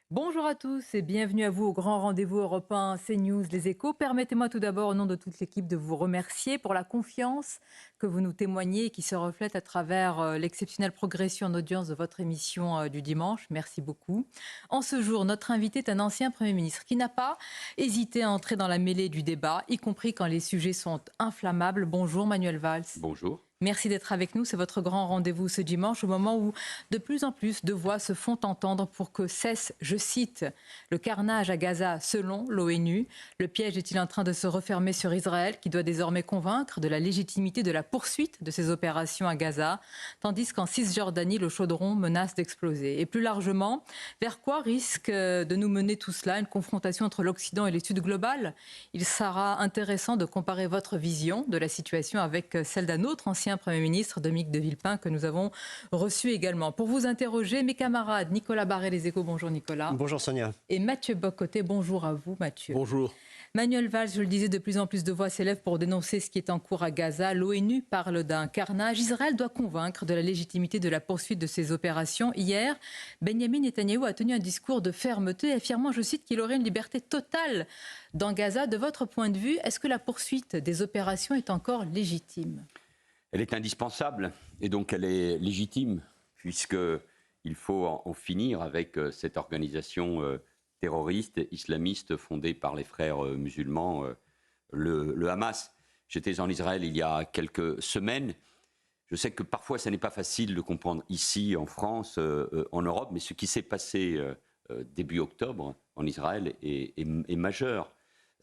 Bonjour à tous et bienvenue à vous au grand rendez-vous européen CNews Les Échos. Permettez-moi tout d'abord, au nom de toute l'équipe, de vous remercier pour la confiance que vous nous témoignez et qui se reflète à travers l'exceptionnelle progression en audience de votre émission du dimanche. Merci beaucoup. En ce jour, notre invité est un ancien Premier ministre qui n'a pas hésité à entrer dans la mêlée du débat, y compris quand les sujets sont inflammables. Bonjour Manuel Valls. Bonjour. Merci d'être avec nous. C'est votre grand rendez-vous ce dimanche, au moment où de plus en plus de voix se font entendre pour que cesse, je cite, le carnage à Gaza selon l'ONU. Le piège est-il en train de se refermer sur Israël, qui doit désormais convaincre de la légitimité de la poursuite de ses opérations à Gaza, tandis qu'en Cisjordanie, le chaudron menace d'exploser. Et plus largement, vers quoi risque de nous mener tout cela? Une confrontation entre l'Occident et les Sud global? Il sera intéressant de comparer votre vision de la situation avec celle d'un autre ancien Premier ministre, Dominique de Villepin, que nous avons reçu également. Pour vous interroger, mes camarades Nicolas Barré, Les Échos, bonjour Nicolas. Bonjour Sonia. Et Mathieu Bocoté, bonjour à vous Mathieu. Bonjour. Manuel Valls, je le disais, de plus en plus de voix s'élèvent pour dénoncer ce qui est en cours à Gaza. L'ONU parle d'un carnage. Israël doit convaincre de la légitimité de la poursuite de ses opérations. Hier, Benyamin Netanyahou a tenu un discours de fermeté, affirmant, je cite, qu'il aurait une liberté totale dans Gaza. De votre point de vue, est-ce que la poursuite des opérations est encore légitime ? Elle est indispensable et donc elle est légitime puisqu'il faut en finir avec cette organisation terroriste islamiste fondée par les frères musulmans, le Hamas. J'étais en Israël il y a quelques semaines. Je sais que parfois ça n'est pas facile de comprendre ici en France, en Europe, mais ce qui s'est passé début octobre en Israël est majeur.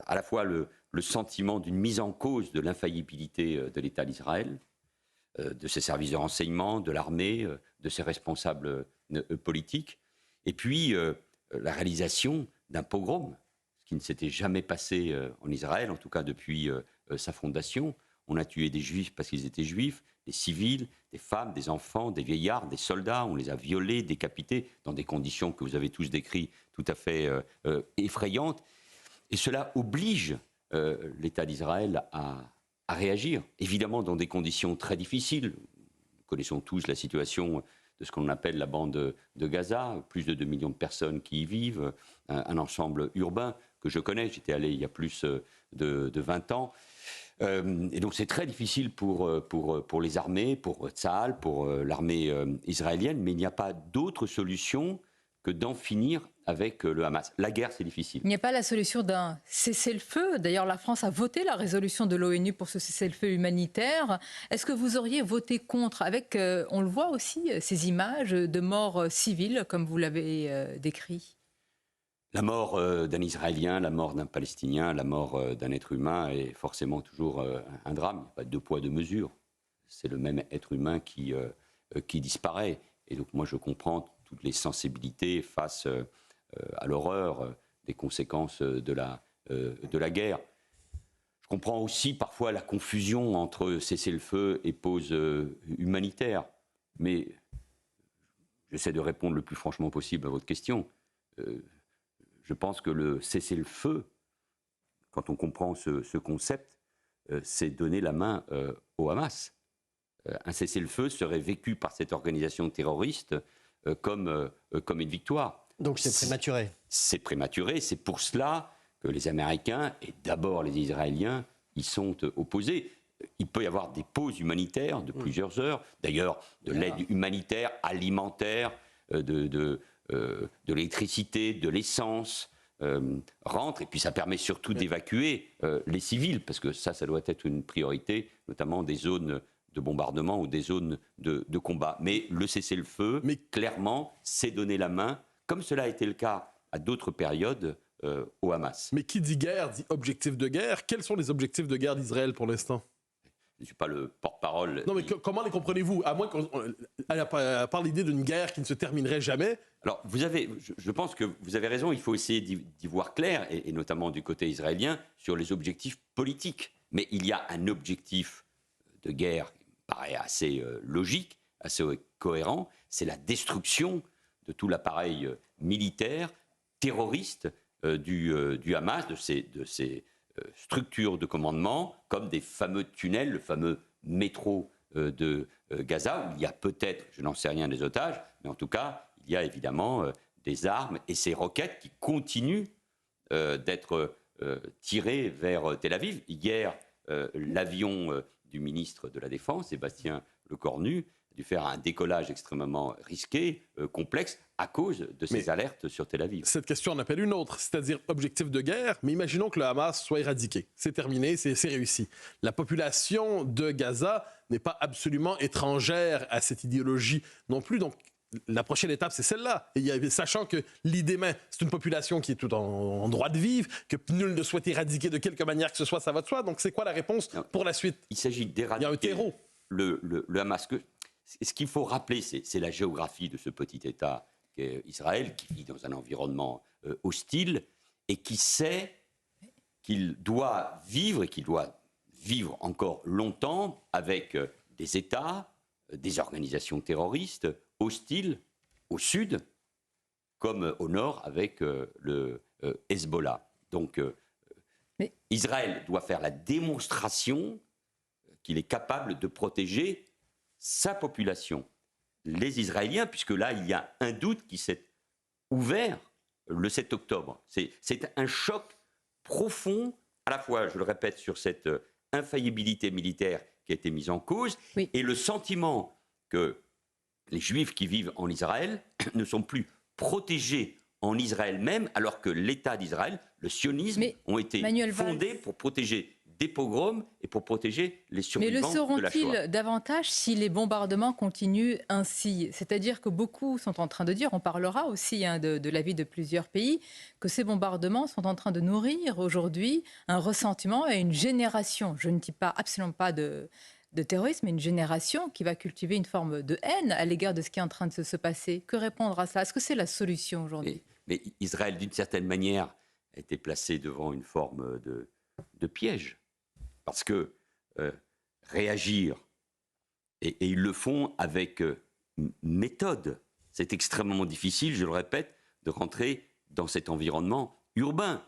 À la fois le sentiment d'une mise en cause de l'infaillibilité de l'État d'Israël, de ses services de renseignement, de l'armée, de ses responsables politiques, et puis la réalisation d'un pogrom, ce qui ne s'était jamais passé en Israël, en tout cas depuis sa fondation. On a tué des juifs parce qu'ils étaient juifs, des civils, des femmes, des enfants, des vieillards, des soldats, on les a violés, décapités, dans des conditions que vous avez tous décrites tout à fait effrayantes. Et cela oblige l'État d'Israël à réagir, évidemment dans des conditions très difficiles. Nous connaissons tous la situation de ce qu'on appelle la bande de Gaza, plus de 2 millions de personnes qui y vivent, un ensemble urbain que je connais, j'étais allé il y a plus de 20 ans. Et donc c'est très difficile pour les armées, pour Tsahal, pour l'armée israélienne, mais il n'y a pas d'autre solution que d'en finir avec le Hamas. La guerre, c'est difficile. Il n'y a pas la solution d'un cessez-le-feu. D'ailleurs, la France a voté la résolution de l'ONU pour ce cessez-le-feu humanitaire. Est-ce que vous auriez voté contre, avec, on le voit aussi, ces images de morts civiles, comme vous l'avez décrit? La mort d'un Israélien, la mort d'un Palestinien, la mort d'un être humain est forcément toujours un drame. Il n'y a pas de deux poids, deux mesures. C'est le même être humain qui disparaît. Et donc moi, je comprends toutes les sensibilités face à l'horreur des conséquences de la guerre. Je comprends aussi parfois la confusion entre cessez-le-feu et pause humanitaire. Mais j'essaie de répondre le plus franchement possible à votre question. Je pense que le cessez-le-feu, quand on comprend ce concept, c'est donner la main au Hamas. Un cessez-le-feu serait vécu par cette organisation terroriste comme une victoire. Donc c'est prématuré. C'est prématuré, c'est pour cela que les Américains, et d'abord les Israéliens, y sont opposés. Il peut y avoir des pauses humanitaires de plusieurs heures, d'ailleurs de l'aide humanitaire, alimentaire, de l'électricité, de l'essence, rentre, et puis ça permet surtout d'évacuer les civils, parce que ça doit être une priorité, notamment des zones de bombardement ou des zones de combat. Mais le cessez-le-feu, clairement, c'est donner la main, comme cela a été le cas à d'autres périodes, au Hamas. Mais qui dit guerre dit objectif de guerre. Quels sont les objectifs de guerre d'Israël pour l'instant? Je ne suis pas le porte-parole. Non, mais comment les comprenez-vous? À moins à part l'idée d'une guerre qui ne se terminerait jamais. Alors, je pense que vous avez raison, il faut essayer d'y voir clair, et notamment du côté israélien, sur les objectifs politiques. Mais il y a un objectif de guerre qui me paraît assez logique, assez cohérent, c'est la destruction de tout l'appareil militaire, terroriste du Hamas, de ces structures de commandement, comme des fameux tunnels, le fameux métro de Gaza, où il y a peut-être, je n'en sais rien, des otages, mais en tout cas, il y a évidemment des armes et ces roquettes qui continuent d'être tirées vers Tel Aviv. Hier, l'avion du ministre de la Défense, Sébastien Lecornu, a dû faire un décollage extrêmement risqué, complexe, à cause de ces alertes sur Tel Aviv. Cette question en appelle une autre, c'est-à-dire objectif de guerre, mais imaginons que le Hamas soit éradiqué. C'est terminé, c'est réussi. La population de Gaza n'est pas absolument étrangère à cette idéologie non plus, donc la prochaine étape, c'est celle-là. Sachant que l'idée même, c'est une population qui est tout en droit de vivre, que nul ne souhaite éradiquer de quelque manière que ce soit, ça va de soi. Donc c'est quoi la réponse pour la suite? Il s'agit d'éradiquer Il y a un terreau. Le Hamas. Ce qu'il faut rappeler, c'est la géographie de ce petit État qu'est Israël, qui vit dans un environnement hostile et qui sait qu'il doit vivre et qu'il doit vivre encore longtemps avec des États, des organisations terroristes hostiles au sud, comme au nord avec le Hezbollah. Donc Israël doit faire la démonstration qu'il est capable de protéger sa population, les Israéliens, puisque là, il y a un doute qui s'est ouvert le 7 octobre. C'est un choc profond, à la fois, je le répète, sur cette infaillibilité militaire qui a été mise en cause, et le sentiment que les Juifs qui vivent en Israël ne sont plus protégés en Israël même, alors que l'État d'Israël, le sionisme, ont été fondés pour protéger des pogroms et pour protéger les survivants de la Shoah. Mais le seront-ils davantage si les bombardements continuent ainsi? C'est-à-dire que beaucoup sont en train de dire, on parlera aussi de l'avis de plusieurs pays, que ces bombardements sont en train de nourrir aujourd'hui un ressentiment et une génération, je ne dis pas absolument pas de terrorisme, mais une génération qui va cultiver une forme de haine à l'égard de ce qui est en train de se passer. Que répondre à ça? Est-ce que c'est la solution aujourd'hui? Mais Israël, d'une certaine manière, a été placé devant une forme de piège. Parce que réagir, et ils le font avec méthode, c'est extrêmement difficile, je le répète, de rentrer dans cet environnement urbain.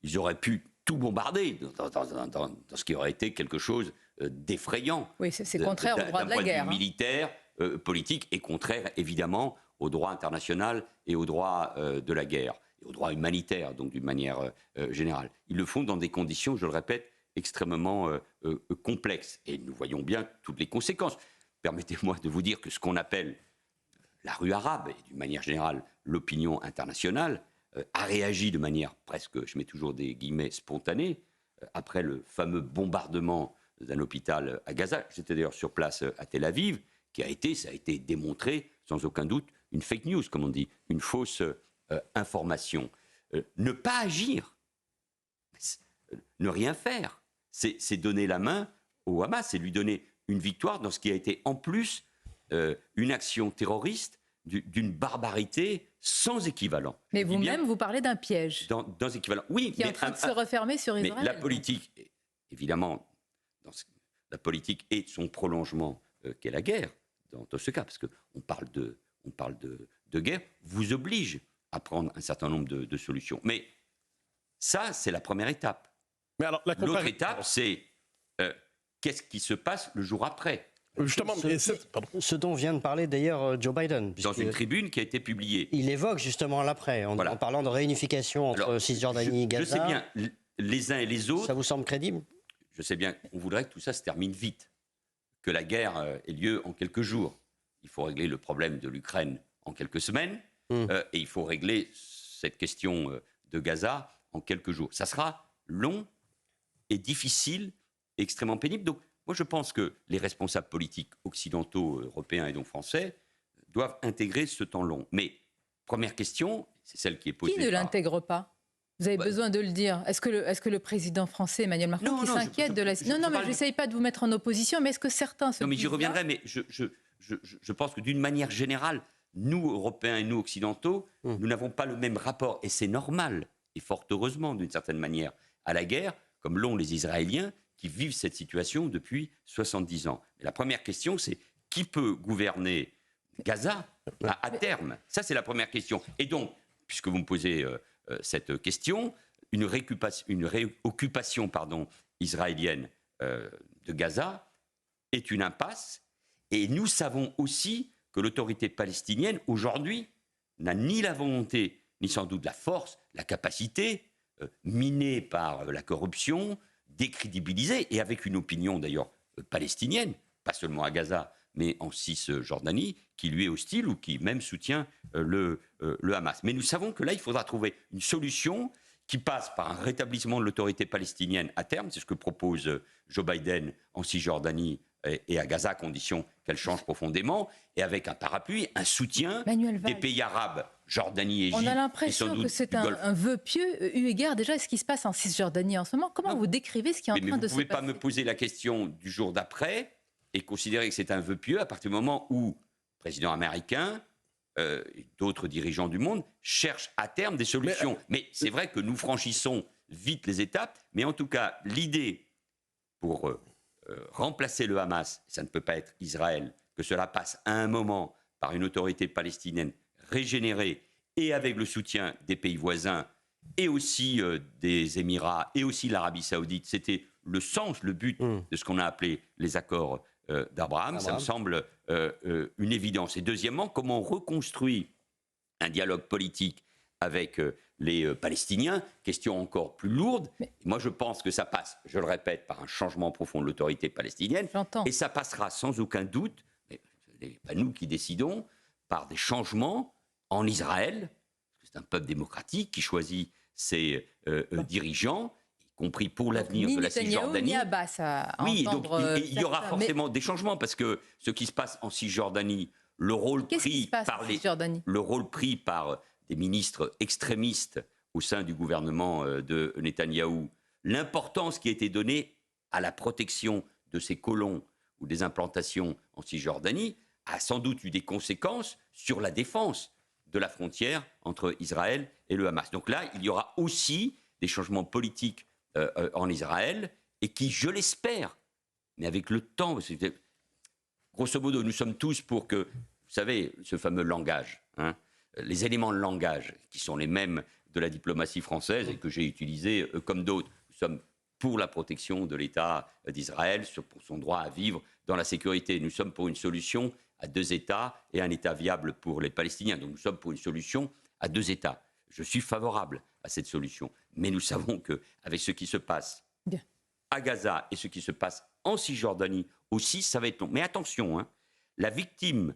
Ils auraient pu tout bombarder dans ce qui aurait été quelque chose d'effrayant. Oui, c'est contraire au droit de la guerre. D'un point de vue militaire, politique, et contraire, évidemment, au droit international et au droit de la guerre, et au droit humanitaire, donc d'une manière générale. Ils le font dans des conditions, je le répète, extrêmement complexes. Et nous voyons bien toutes les conséquences. Permettez-moi de vous dire que ce qu'on appelle la rue arabe, et d'une manière générale l'opinion internationale, a réagi de manière presque, je mets toujours des guillemets, spontanée, après le fameux bombardement d'un hôpital à Gaza. J'étais d'ailleurs sur place à Tel Aviv, ça a été démontré, sans aucun doute, une fake news, comme on dit, une fausse information. Ne pas agir, ne rien faire, c'est donner la main au Hamas, c'est lui donner une victoire dans ce qui a été en plus une action terroriste d'une barbarité sans équivalent. Mais vous-même, vous parlez d'un piège. Dans équivalent. Oui, qui est en train de se refermer sur Israël. Mais la politique, évidemment, la politique est son prolongement qu'est la guerre, dans ce cas, parce qu'on parle de guerre, vous oblige à prendre un certain nombre de solutions. Mais ça, c'est la première étape. L'autre étape, c'est qu'est-ce qui se passe le jour après. Justement, ce dont vient de parler d'ailleurs Joe Biden. Dans une tribune qui a été publiée. Il évoque justement l'après, en parlant de réunification entre Cisjordanie et Gaza. Je sais bien, les uns et les autres... Ça vous semble crédible? Je sais bien, on voudrait que tout ça se termine vite, que la guerre ait lieu en quelques jours. Il faut régler le problème de l'Ukraine en quelques semaines, et il faut régler cette question de Gaza en quelques jours. Ça sera long et difficile, et extrêmement pénible. Donc, moi, je pense que les responsables politiques occidentaux, européens et donc français doivent intégrer ce temps long. Mais, première question, c'est celle qui est posée. Qui ne l'intègre pas? Vous avez besoin de le dire. Est-ce que le président français, Emmanuel Macron, s'inquiète de la... Non, mais je n'essaye pas de vous mettre en opposition, mais est-ce que certains se... Non, mais j'y reviendrai, mais je pense que d'une manière générale, nous, Européens et nous, Occidentaux, nous n'avons pas le même rapport, et c'est normal, et fort heureusement, d'une certaine manière, à la guerre, comme l'ont les Israéliens, qui vivent cette situation depuis 70 ans. Et la première question, c'est qui peut gouverner Gaza à terme? Ça, c'est la première question. Et donc, puisque vous me posez cette question, une réoccupation israélienne de Gaza est une impasse. Et nous savons aussi que l'autorité palestinienne, aujourd'hui, n'a ni la volonté, ni sans doute la force, la capacité, minée par la corruption, décrédibilisée, et avec une opinion d'ailleurs palestinienne, pas seulement à Gaza, mais en Cisjordanie, qui lui est hostile ou qui même soutient le Hamas. Mais nous savons que là, il faudra trouver une solution qui passe par un rétablissement de l'autorité palestinienne à terme, c'est ce que propose Joe Biden en Cisjordanie et à Gaza, à condition qu'elle change profondément, et avec un parapluie, un soutien des pays arabes, Jordanie, Égypte. On a l'impression que c'est un vœu pieux, eu égard déjà à ce qui se passe en Cisjordanie en ce moment. Comment vous décrivez ce qui est en train de se passer? Mais vous ne pouvez pas me poser la question du jour d'après et considérer que c'est un vœu pieux à partir du moment où le président américain et d'autres dirigeants du monde cherchent à terme des solutions. Mais c'est vrai que nous franchissons vite les étapes, mais en tout cas, l'idée pour remplacer le Hamas, ça ne peut pas être Israël, que cela passe à un moment par une autorité palestinienne régénérée et avec le soutien des pays voisins et aussi des Émirats et aussi l'Arabie saoudite. C'était le sens, le but de ce qu'on a appelé les accords d'Abraham. Ça me semble une évidence. Et deuxièmement, comment on reconstruit un dialogue politique avec les Palestiniens, question encore plus lourde. Moi, je pense que ça passe, je le répète, par un changement profond de l'autorité palestinienne. Et ça passera sans aucun doute, mais ce n'est pas nous qui décidons, par des changements en Israël. C'est un peuple démocratique qui choisit ses dirigeants, y compris pour l'avenir de la Cisjordanie. Ni Abbas oui, donc il y aura forcément des changements, parce que ce qui se passe en Cisjordanie, le rôle pris par des ministres extrémistes au sein du gouvernement de Netanyahou, l'importance qui a été donnée à la protection de ces colons ou des implantations en Cisjordanie a sans doute eu des conséquences sur la défense de la frontière entre Israël et le Hamas. Donc là, il y aura aussi des changements politiques en Israël et qui, je l'espère, mais avec le temps, grosso modo, nous sommes tous pour que, vous savez, ce fameux langage, les éléments de langage qui sont les mêmes de la diplomatie française et que j'ai utilisés comme d'autres. Nous sommes pour la protection de l'État d'Israël, pour son droit à vivre dans la sécurité. Nous sommes pour une solution à 2 États et un État viable pour les Palestiniens. Donc nous sommes pour une solution à 2 États. Je suis favorable à cette solution. Mais nous savons qu'avec ce qui se passe à Gaza et ce qui se passe en Cisjordanie aussi, ça va être long. Mais attention, la victime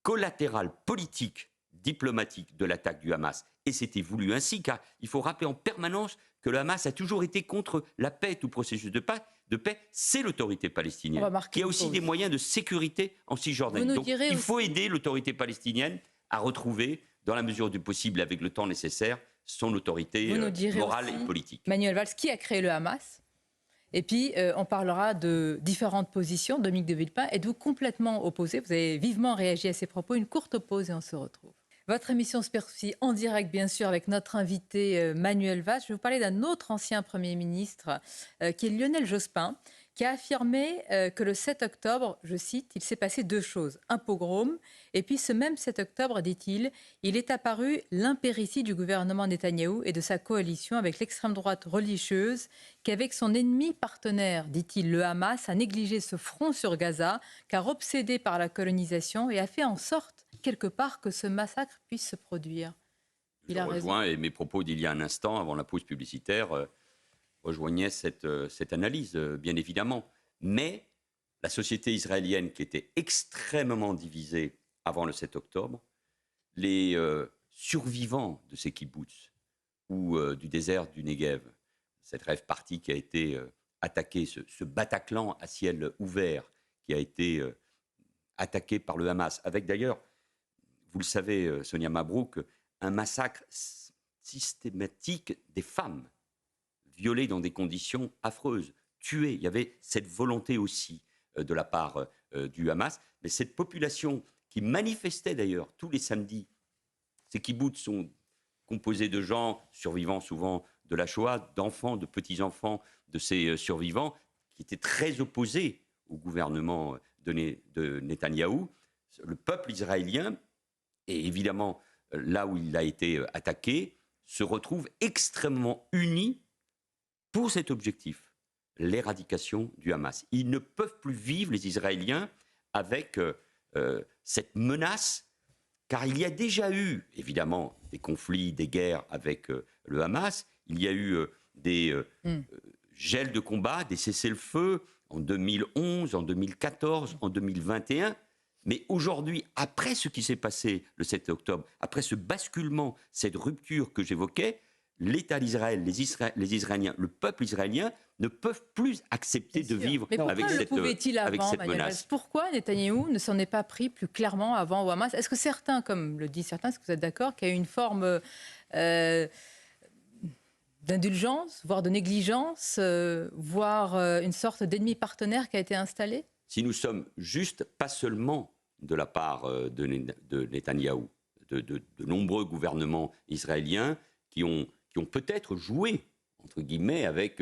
collatérale politique, diplomatique de l'attaque du Hamas, et c'était voulu ainsi, car il faut rappeler en permanence que le Hamas a toujours été contre la paix, tout processus de paix, c'est l'autorité palestinienne, qui a aussi des moyens de sécurité en Cisjordanie. Donc il faut aider l'autorité palestinienne à retrouver, dans la mesure du possible, avec le temps nécessaire, son autorité morale et politique. Manuel Valls, qui a créé le Hamas? Et puis, on parlera de différentes positions. Dominique de Villepin, êtes-vous complètement opposé? Vous avez vivement réagi à ces propos. Une courte pause et on se retrouve. Votre émission se poursuit en direct, bien sûr, avec notre invité Manuel Valls. Je vais vous parler d'un autre ancien Premier ministre, qui est Lionel Jospin, qui a affirmé que le 7 octobre, je cite, il s'est passé 2 choses. Un pogrom, et puis ce même 7 octobre, dit-il, il est apparu l'impéritie du gouvernement Netanyahou et de sa coalition avec l'extrême droite religieuse, qui avec son ennemi partenaire, dit-il, le Hamas, a négligé ce front sur Gaza, car obsédé par la colonisation, et a fait en sorte, quelque part, que ce massacre puisse se produire. Il a raison. Et mes propos d'il y a un instant, avant la pause publicitaire, rejoignait cette analyse, bien évidemment. Mais la société israélienne, qui était extrêmement divisée avant le 7 octobre, les survivants de ces kibboutz ou du désert du Negev, cette rêve partie qui a été attaquée, ce Bataclan à ciel ouvert qui a été attaqué par le Hamas, avec d'ailleurs, vous le savez, Sonia Mabrouk, un massacre systématique des femmes, violées dans des conditions affreuses, tuées. Il y avait cette volonté aussi de la part du Hamas. Mais cette population qui manifestait d'ailleurs tous les samedis, ces kibboutz sont composés de gens survivant souvent de la Shoah, d'enfants, de petits-enfants de ces survivants, qui étaient très opposés au gouvernement de Netanyahou. Le peuple israélien, et évidemment là où il a été attaqué, se retrouve extrêmement uni pour cet objectif, l'éradication du Hamas. Ils ne peuvent plus vivre, les Israéliens, avec cette menace car il y a déjà eu, évidemment, des conflits, des guerres avec le Hamas. Il y a eu des gels de combat, des cessez-le-feu en 2011, en 2014, en 2021. Mais aujourd'hui, après ce qui s'est passé le 7 octobre, après ce basculement, cette rupture que j'évoquais, l'État d'Israël, les Israéliens, le peuple israélien ne peuvent plus accepter de vivre avec cette menace. Pourquoi Netanyahou ne s'en est pas pris plus clairement avant au Hamas? Est-ce que certains, comme le disent certains, est-ce que vous êtes d'accord qu'il y a eu une forme d'indulgence, voire de négligence, voire une sorte d'ennemi partenaire qui a été installé? Si nous sommes justes, pas seulement de la part de Netanyahou, de nombreux gouvernements israéliens qui ont peut-être joué, entre guillemets, avec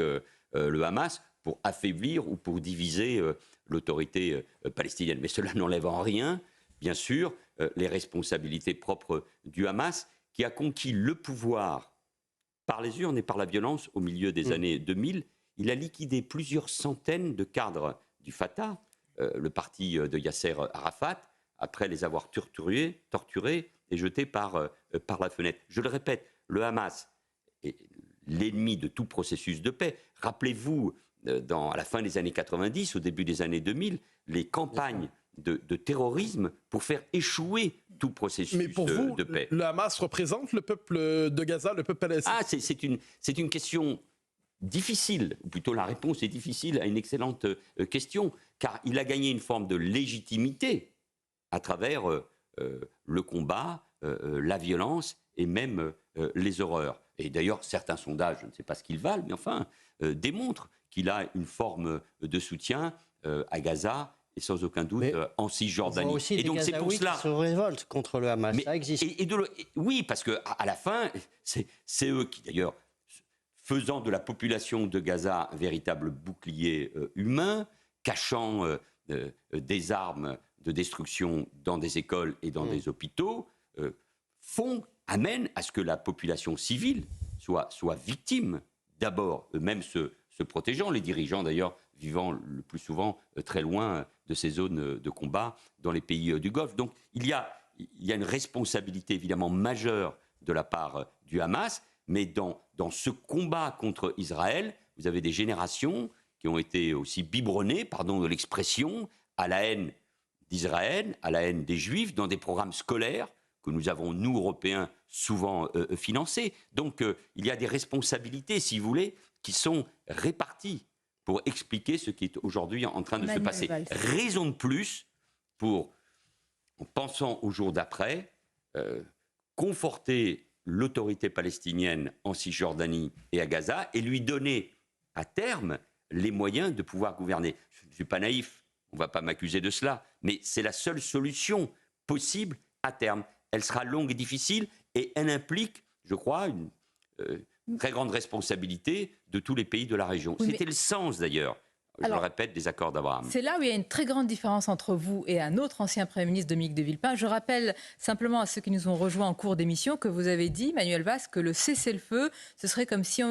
le Hamas pour affaiblir ou pour diviser l'autorité palestinienne. Mais cela n'enlève en rien, bien sûr, les responsabilités propres du Hamas, qui a conquis le pouvoir par les urnes et par la violence au milieu des années 2000. Il a liquidé plusieurs centaines de cadres du Fatah, le parti de Yasser Arafat, après les avoir torturés et jetés par la fenêtre. Je le répète, le Hamas est l'ennemi de tout processus de paix. Rappelez-vous, à la fin des années 90, au début des années 2000, les campagnes de terrorisme pour faire échouer tout processus Mais pour vous, de paix. Le Hamas représente le peuple de Gaza, le peuple palestinien? Ah, c'est une question difficile, ou plutôt la réponse est difficile à une excellente question, car il a gagné une forme de légitimité à travers le combat, la violence et même les horreurs. Et d'ailleurs, certains sondages, je ne sais pas ce qu'ils valent, mais enfin, démontrent qu'il a une forme de soutien à Gaza et sans aucun doute en Cisjordanie. Aussi et donc c'est pour cela qui se révoltent contre le Hamas, ça existe. Oui, parce qu'à la fin, c'est eux qui d'ailleurs, faisant de la population de Gaza un véritable bouclier humain, cachant des armes de destruction dans des écoles et dans des hôpitaux, amènent à ce que la population civile soit victime, d'abord, eux-mêmes se protégeant, les dirigeants d'ailleurs vivant le plus souvent très loin de ces zones de combat dans les pays du Golfe. Donc il y a une responsabilité évidemment majeure de la part du Hamas, mais dans ce combat contre Israël, vous avez des générations qui ont été aussi biberonnées, pardon de l'expression, à la haine d'Israël, à la haine des Juifs, dans des programmes scolaires que nous avons, nous, Européens, souvent financés. Donc il y a des responsabilités, si vous voulez, qui sont réparties pour expliquer ce qui est aujourd'hui en train de se passer. Raison de plus pour, en pensant au jour d'après, conforter l'autorité palestinienne en Cisjordanie et à Gaza et lui donner à terme les moyens de pouvoir gouverner. Je ne suis pas naïf, on ne va pas m'accuser de cela, mais c'est la seule solution possible à terme. Elle sera longue et difficile et elle implique, je crois, une très grande responsabilité de tous les pays de la région. Oui, c'était le sens d'ailleurs, je le répète, des accords d'Abraham. C'est là où il y a une très grande différence entre vous et un autre ancien Premier ministre, Dominique de Villepin. Je rappelle simplement à ceux qui nous ont rejoints en cours d'émission que vous avez dit, Manuel Valls, que le cessez-le-feu, ce serait comme si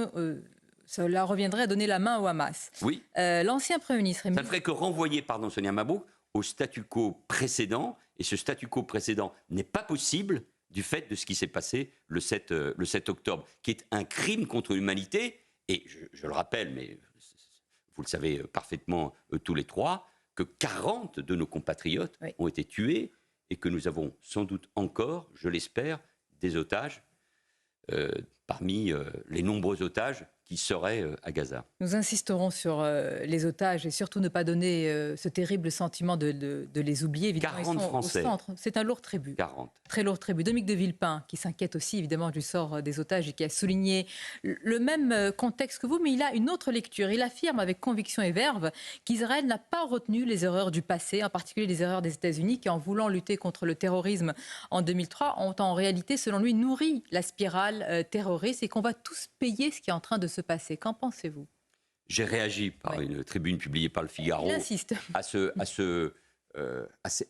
cela reviendrait à donner la main au Hamas. Oui. L'ancien Premier ministre... Ça ne ferait que renvoyer, pardon Sonia Mabrouk, au statu quo précédent, et ce statu quo précédent n'est pas possible du fait de ce qui s'est passé le 7 octobre, qui est un crime contre l'humanité, et je le rappelle, mais vous le savez parfaitement tous les trois, que 40 de nos compatriotes ont été tués, et que nous avons sans doute encore, je l'espère, des otages, parmi les nombreux otages qui seraient à Gaza. Nous insisterons sur les otages et surtout ne pas donner ce terrible sentiment de les oublier. Évidemment, 40 Français. Au centre. C'est un lourd tribut. 40. Très lourd tribut. Dominique de Villepin, qui s'inquiète aussi évidemment du sort des otages et qui a souligné le même contexte que vous, mais il a une autre lecture. Il affirme avec conviction et verve qu'Israël n'a pas retenu les erreurs du passé, en particulier les erreurs des États-Unis, qui en voulant lutter contre le terrorisme en 2003, ont en réalité, selon lui, nourri la spirale terroriste et qu'on va tous payer ce qui est en train de se passer. Qu'en pensez-vous ? J'ai réagi par une tribune publiée par le Figaro à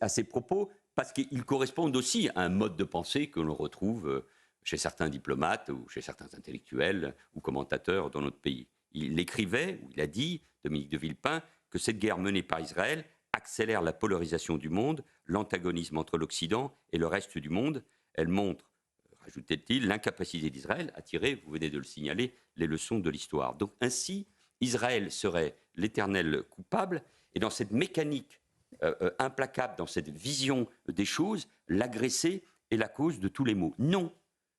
ces propos, parce qu'ils correspondent aussi à un mode de pensée que l'on retrouve chez certains diplomates ou chez certains intellectuels ou commentateurs dans notre pays. Il écrivait, ou il a dit, Dominique de Villepin, que cette guerre menée par Israël accélère la polarisation du monde, l'antagonisme entre l'Occident et le reste du monde. Elle montre, ajoutait-il, l'incapacité d'Israël à tirer, vous venez de le signaler, les leçons de l'histoire. Donc ainsi, Israël serait l'éternel coupable, et dans cette mécanique implacable, dans cette vision des choses, l'agressé est la cause de tous les maux. Non,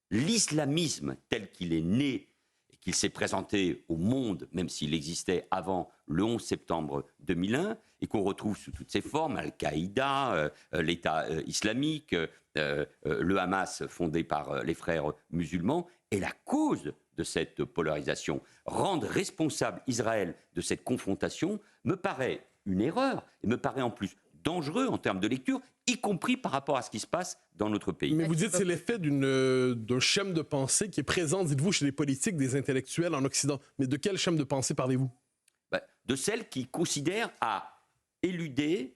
l'islamisme tel qu'il est né et qu'il s'est présenté au monde, même s'il existait avant le 11 septembre 2001, et qu'on retrouve sous toutes ses formes, Al-Qaïda, l'État islamique, le Hamas fondé par les frères musulmans, est la cause de cette polarisation. Rendre responsable Israël de cette confrontation me paraît une erreur, et me paraît en plus dangereux en termes de lecture, y compris par rapport à ce qui se passe dans notre pays. Mais vous dites que c'est l'effet d'un schème de pensée qui est présent, dites-vous, chez les politiques, des intellectuels en Occident. Mais de quel schème de pensée parlez-vous? De celles qui considèrent à éluder,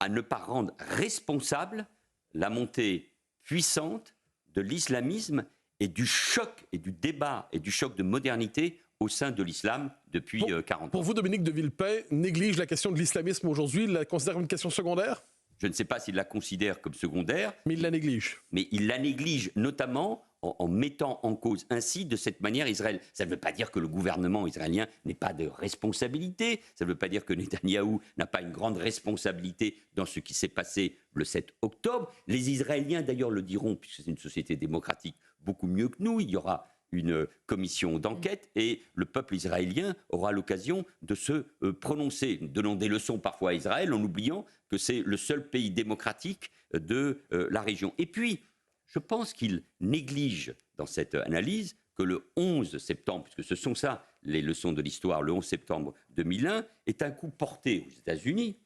à ne pas rendre responsable la montée puissante de l'islamisme et du choc et du débat et du choc de modernité au sein de l'islam depuis 40 ans. Pour vous, Dominique de Villepin néglige la question de l'islamisme aujourd'hui, il la considère comme une question secondaire? Je ne sais pas s'il la considère comme secondaire. Mais il la néglige. Mais il la néglige notamment en mettant en cause ainsi, de cette manière, Israël. Ça ne veut pas dire que le gouvernement israélien n'ait pas de responsabilité. Ça ne veut pas dire que Netanyahou n'a pas une grande responsabilité dans ce qui s'est passé le 7 octobre. Les Israéliens, d'ailleurs, le diront, puisque c'est une société démocratique, beaucoup mieux que nous. Il y aura une commission d'enquête et le peuple israélien aura l'occasion de se prononcer, donnant des leçons parfois à Israël en oubliant que c'est le seul pays démocratique de la région. Et puis, je pense qu'il néglige dans cette analyse que le 11 septembre, puisque ce sont ça les leçons de l'histoire, le 11 septembre 2001, est un coup porté aux États-Unis,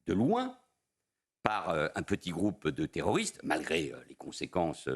de loin, par un petit groupe de terroristes, malgré les conséquences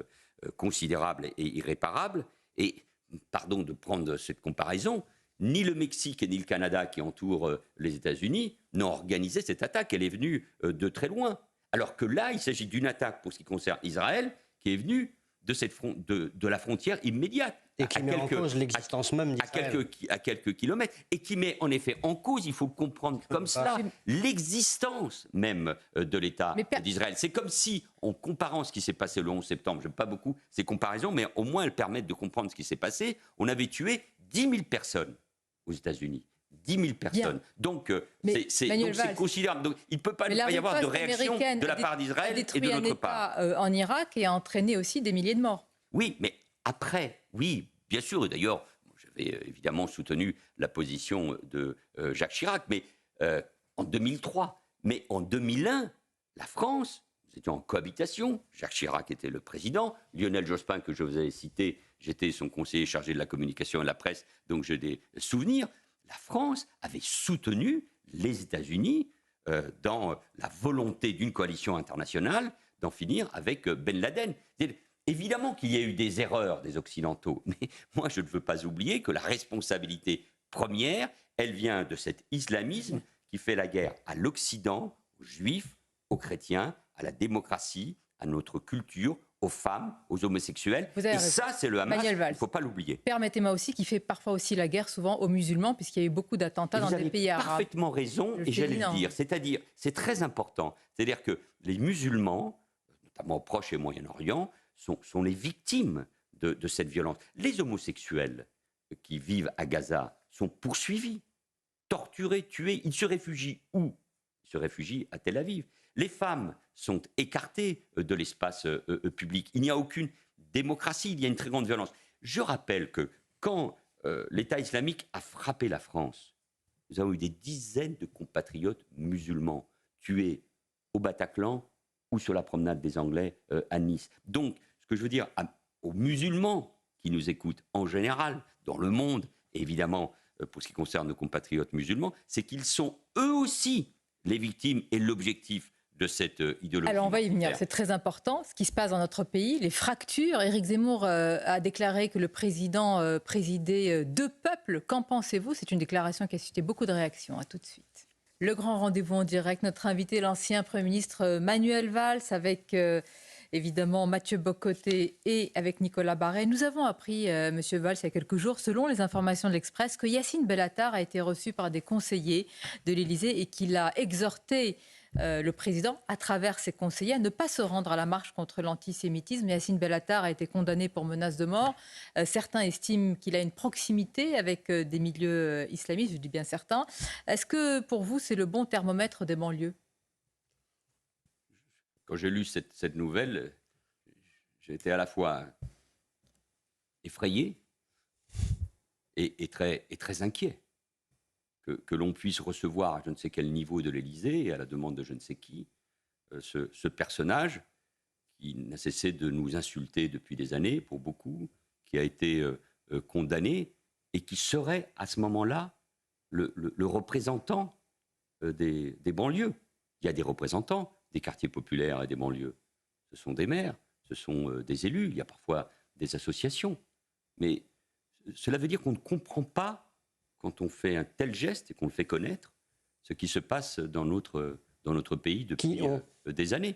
considérables et irréparables. Et, pardon de prendre cette comparaison, ni le Mexique ni le Canada qui entourent les États-Unis n'ont organisé cette attaque. Elle est venue de très loin. Alors que là, il s'agit d'une attaque, pour ce qui concerne Israël, qui est venue de la frontière immédiate. Et qui met en cause l'existence même d'Israël. À quelques kilomètres. Et qui met en effet en cause, il faut le comprendre comme cela, l'existence même de l'État d'Israël. C'est comme si, en comparant ce qui s'est passé le 11 septembre, je n'aime pas beaucoup ces comparaisons, mais au moins elles permettent de comprendre ce qui s'est passé, on avait tué 10 000 personnes aux États-Unis. 10 000 personnes. Bien. Donc, c'est considérable. Donc, il ne peut pas y avoir de réaction de la part d'Israël et de notre part. En Irak et a entraîné aussi des milliers de morts. Oui, mais après, oui, bien sûr. Et d'ailleurs, j'avais évidemment soutenu la position de Jacques Chirac, mais en 2003. Mais en 2001, la France, nous étions en cohabitation. Jacques Chirac était le président. Lionel Jospin, que je vous avais cité, j'étais son conseiller chargé de la communication et de la presse, donc j'ai des souvenirs. La France avait soutenu les États-Unis dans la volonté d'une coalition internationale d'en finir avec Ben Laden. Évidemment qu'il y a eu des erreurs des Occidentaux, mais moi je ne veux pas oublier que la responsabilité première, elle vient de cet islamisme qui fait la guerre à l'Occident, aux Juifs, aux chrétiens, à la démocratie, à notre culture, aux femmes, aux homosexuels. Et ça, c'est le Hamas, il ne faut pas l'oublier. Permettez-moi aussi qu'il fait parfois aussi la guerre souvent aux musulmans, puisqu'il y a eu beaucoup d'attentats dans des pays arabes. Vous avez parfaitement raison, et j'allais le dire. C'est-à-dire, c'est très important. C'est-à-dire que les musulmans, notamment au Proche et Moyen-Orient, sont les victimes de cette violence. Les homosexuels qui vivent à Gaza sont poursuivis, torturés, tués. Ils se réfugient où? Ils se réfugient à Tel Aviv. Les femmes sont écartées de l'espace public. Il n'y a aucune démocratie, il y a une très grande violence. Je rappelle que quand l'État islamique a frappé la France, nous avons eu des dizaines de compatriotes musulmans tués au Bataclan ou sur la promenade des Anglais à Nice. Donc, ce que je veux dire aux musulmans qui nous écoutent en général, dans le monde, et évidemment pour ce qui concerne nos compatriotes musulmans, c'est qu'ils sont eux aussi les victimes et l'objectif de cette idéologie. Alors on va y venir, c'est très important, ce qui se passe dans notre pays, les fractures. Éric Zemmour a déclaré que le président présidait deux peuples. Qu'en pensez-vous? C'est une déclaration qui a suscité beaucoup de réactions. À tout de suite. Le grand rendez-vous en direct, notre invité, l'ancien Premier ministre Manuel Valls, avec évidemment Mathieu Bocoté et avec Nicolas Barré. Nous avons appris, Monsieur Valls, il y a quelques jours, selon les informations de l'Express, que Yacine Bellatar a été reçu par des conseillers de l'Élysée et qu'il a exhorté le président, à travers ses conseillers, à ne pas se rendre à la marche contre l'antisémitisme. Yacine Bellatar a été condamné pour menace de mort. Certains estiment qu'il a une proximité avec des milieux islamistes, je dis bien certains. Est-ce que pour vous, c'est le bon thermomètre des banlieues? Quand j'ai lu cette nouvelle, j'ai été à la fois effrayé et très inquiet. Que l'on puisse recevoir à je ne sais quel niveau de l'Élysée, et à la demande de je ne sais qui, ce personnage qui n'a cessé de nous insulter depuis des années, pour beaucoup, qui a été condamné, et qui serait à ce moment-là le représentant des banlieues. Il y a des représentants des quartiers populaires et des banlieues. Ce sont des maires, ce sont des élus, il y a parfois des associations. Mais cela veut dire qu'on ne comprend pas, quand on fait un tel geste et qu'on le fait connaître, ce qui se passe dans notre pays depuis des années.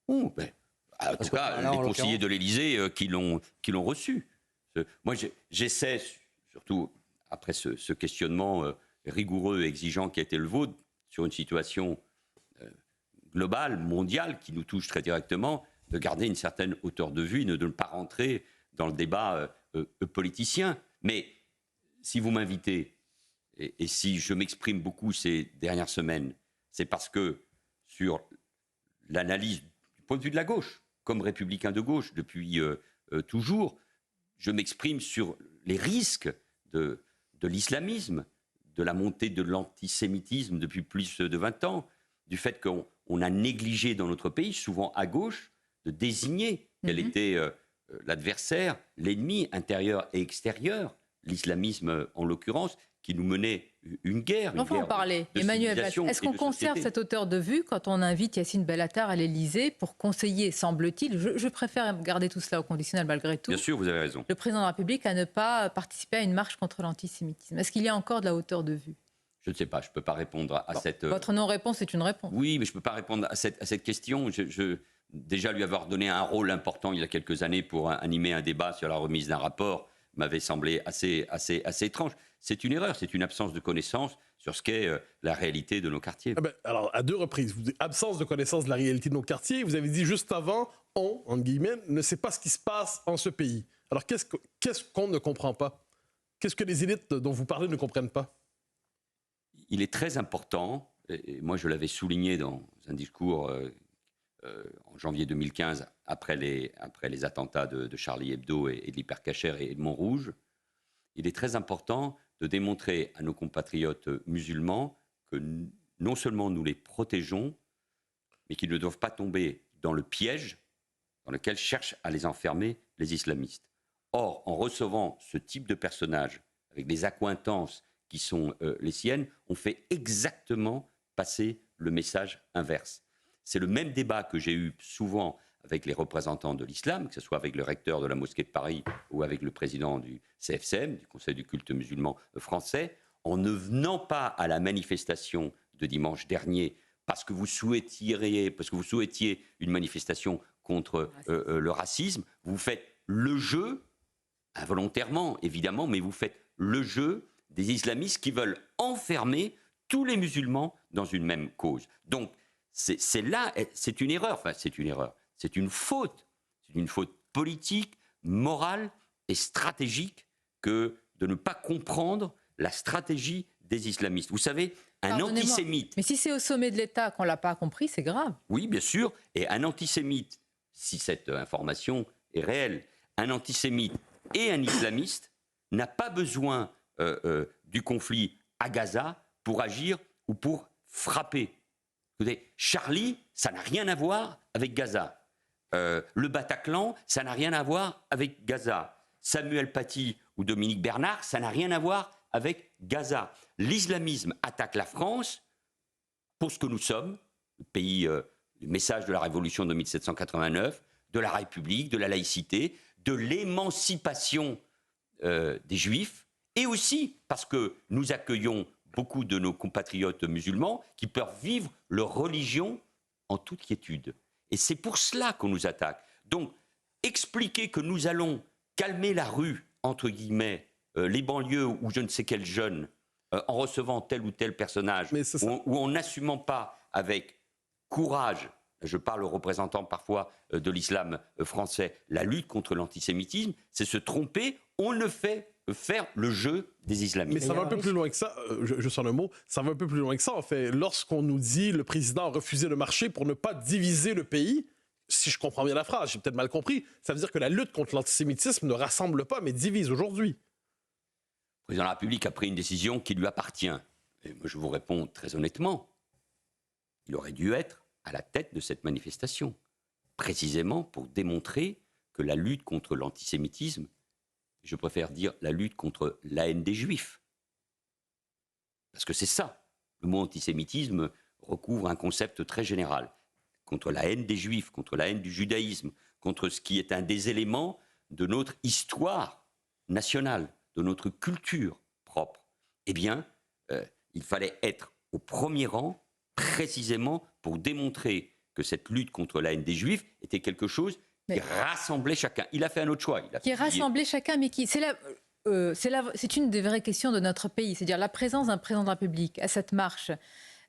En tout cas, les conseillers de l'Élysée qui l'ont reçu. Moi, j'essaie, surtout après ce questionnement rigoureux et exigeant qui a été le vôtre, sur une situation globale, mondiale, qui nous touche très directement, de garder une certaine hauteur de vue et de ne pas rentrer dans le débat politicien. Mais si vous m'invitez, et si je m'exprime beaucoup ces dernières semaines, c'est parce que sur l'analyse du point de vue de la gauche, comme républicain de gauche depuis toujours, je m'exprime sur les risques de l'islamisme, de la montée de l'antisémitisme depuis plus de 20 ans, du fait qu'on a négligé dans notre pays, souvent à gauche, de désigner quel était l'adversaire, l'ennemi intérieur et extérieur, l'islamisme en l'occurrence, qui nous menait une guerre. On va en parler. Emmanuel Valls, est-ce qu'on conserve cette hauteur de vue quand on invite Yacine Bellatar à l'Élysée pour conseiller, semble-t-il, je préfère garder tout cela au conditionnel malgré tout. Bien sûr, vous avez raison. Le président de la République à ne pas participer à une marche contre l'antisémitisme. Est-ce qu'il y a encore de la hauteur de vue? Je ne sais pas, je ne peux pas répondre à cette... Votre non-réponse est une réponse. Oui, mais je ne peux pas répondre à cette question. Déjà lui avoir donné un rôle important il y a quelques années pour animer un débat sur la remise d'un rapport m'avait semblé assez étrange. C'est une erreur, c'est une absence de connaissance sur ce qu'est la réalité de nos quartiers. Alors, à 2 reprises, vous dites absence de connaissance de la réalité de nos quartiers. Vous avez dit juste avant, on, entre guillemets, ne sait pas ce qui se passe en ce pays. Alors, qu'est-ce qu'on ne comprend pas? Qu'est-ce que les élites dont vous parlez ne comprennent pas? Il est très important, et moi je l'avais souligné dans un discours en janvier 2015, après les attentats de Charlie Hebdo et de l'Hypercacher et de Montrouge, il est très important de démontrer à nos compatriotes musulmans que non seulement nous les protégeons, mais qu'ils ne doivent pas tomber dans le piège dans lequel cherchent à les enfermer les islamistes. Or, en recevant ce type de personnages, avec des accointances qui sont les siennes, on fait exactement passer le message inverse. C'est le même débat que j'ai eu souvent avec les représentants de l'islam, que ce soit avec le recteur de la mosquée de Paris ou avec le président du CFCM, du Conseil du culte musulman français, en ne venant pas à la manifestation de dimanche dernier parce que vous souhaitiez une manifestation contre le racisme, vous faites le jeu, involontairement évidemment, mais vous faites le jeu des islamistes qui veulent enfermer tous les musulmans dans une même cause. Donc, c'est une erreur, c'est une faute politique, morale et stratégique que de ne pas comprendre la stratégie des islamistes. Vous savez, un antisémite... Mais si c'est au sommet de l'État qu'on ne l'a pas compris, c'est grave. Oui, bien sûr, et un antisémite, si cette information est réelle, un antisémite et un islamiste n'a pas besoin du conflit à Gaza pour agir ou pour frapper. Écoutez, Charlie, ça n'a rien à voir avec Gaza. Le Bataclan, ça n'a rien à voir avec Gaza. Samuel Paty ou Dominique Bernard, ça n'a rien à voir avec Gaza. L'islamisme attaque la France pour ce que nous sommes, le pays, le message de la Révolution de 1789, de la République, de la laïcité, de l'émancipation des Juifs, et aussi parce que nous accueillons beaucoup de nos compatriotes musulmans qui peuvent vivre leur religion en toute quiétude. Et c'est pour cela qu'on nous attaque. Donc, expliquer que nous allons calmer la rue, entre guillemets, les banlieues ou je ne sais quel jeune, en recevant tel ou tel personnage, ou en n'assumant pas avec courage, je parle aux représentants parfois de l'islam français, la lutte contre l'antisémitisme, c'est se tromper. On ne fait faire le jeu des islamistes. Mais ça va un peu plus loin que ça, je sors le mot, ça va un peu plus loin que ça en fait. Lorsqu'on nous dit le président a refusé de marcher pour ne pas diviser le pays, si je comprends bien la phrase, j'ai peut-être mal compris, ça veut dire que la lutte contre l'antisémitisme ne rassemble pas mais divise aujourd'hui. Le président de la République a pris une décision qui lui appartient. Et moi je vous réponds très honnêtement, il aurait dû être à la tête de cette manifestation, précisément pour démontrer que la lutte contre l'antisémitisme, je préfère dire la lutte contre la haine des Juifs, parce que c'est ça, le mot antisémitisme recouvre un concept très général, contre la haine des Juifs, contre la haine du judaïsme, contre ce qui est un des éléments de notre histoire nationale, de notre culture propre. Eh bien, il fallait être au premier rang précisément pour démontrer que cette lutte contre la haine des Juifs était quelque chose qui rassemblait chacun. Il a fait un autre choix. Qui rassemblait chacun, mais qui... C'est une des vraies questions de notre pays, c'est-à-dire la présence d'un président de la République à cette marche.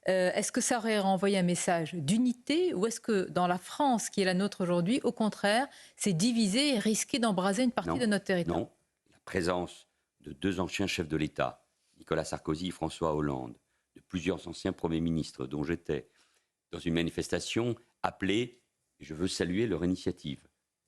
Est-ce que ça aurait renvoyé un message d'unité ou est-ce que dans la France qui est la nôtre aujourd'hui, au contraire, c'est divisé et risqué d'embraser une partie de notre territoire? Non, la présence de 2 anciens chefs de l'État, Nicolas Sarkozy et François Hollande, de plusieurs anciens premiers ministres dont j'étais, dans une manifestation appelée, je veux saluer leur initiative,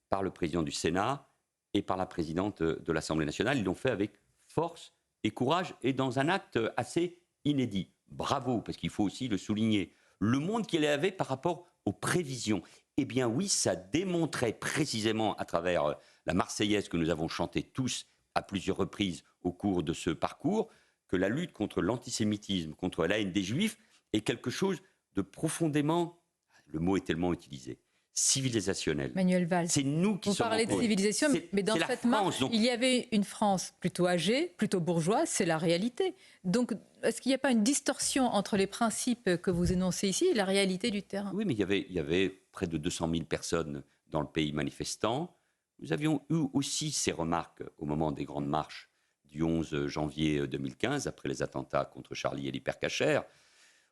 par le président du Sénat et par la présidente de l'Assemblée nationale. Ils l'ont fait avec force et courage et dans un acte assez inédit. Bravo, parce qu'il faut aussi le souligner. Le monde qu'il avait par rapport aux prévisions, eh bien oui, ça démontrait précisément à travers la Marseillaise que nous avons chantée tous à plusieurs reprises au cours de ce parcours, que la lutte contre l'antisémitisme, contre la haine des Juifs, est quelque chose de profondément, le mot est tellement utilisé, civilisationnel. Manuel Valls, c'est nous qui sommes... Vous parlez de civilisation, mais dans cette marche, donc... il y avait une France plutôt âgée, plutôt bourgeoise, c'est la réalité. Donc, est-ce qu'il n'y a pas une distorsion entre les principes que vous énoncez ici et la réalité du terrain? Oui, mais il y avait près de 200 000 personnes dans le pays manifestant. Nous avions eu aussi ces remarques au moment des grandes marches du 11 janvier 2015, après les attentats contre Charlie et l'hypercacher.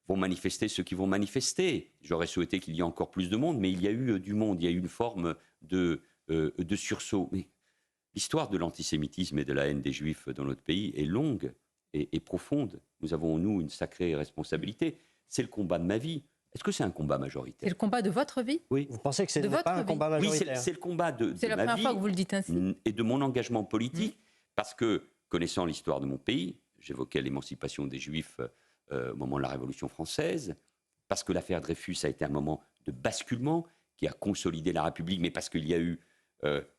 Vont manifester ceux qui vont manifester. J'aurais souhaité qu'il y ait encore plus de monde, mais il y a eu du monde, il y a eu une forme de sursaut. Mais l'histoire de l'antisémitisme et de la haine des Juifs dans notre pays est longue et profonde. Nous avons, nous, une sacrée responsabilité. C'est le combat de ma vie. Est-ce que c'est un combat majoritaire? C'est le combat de votre vie? Oui. Vous pensez que ce n'est pas un combat majoritaire? Oui, c'est le combat de ma vie. C'est la première fois que vous le dites ainsi. Et de mon engagement politique, parce que, connaissant l'histoire de mon pays, j'évoquais l'émancipation des Juifs au moment de la Révolution française, parce que l'affaire Dreyfus a été un moment de basculement qui a consolidé la République, mais parce qu'il y a eu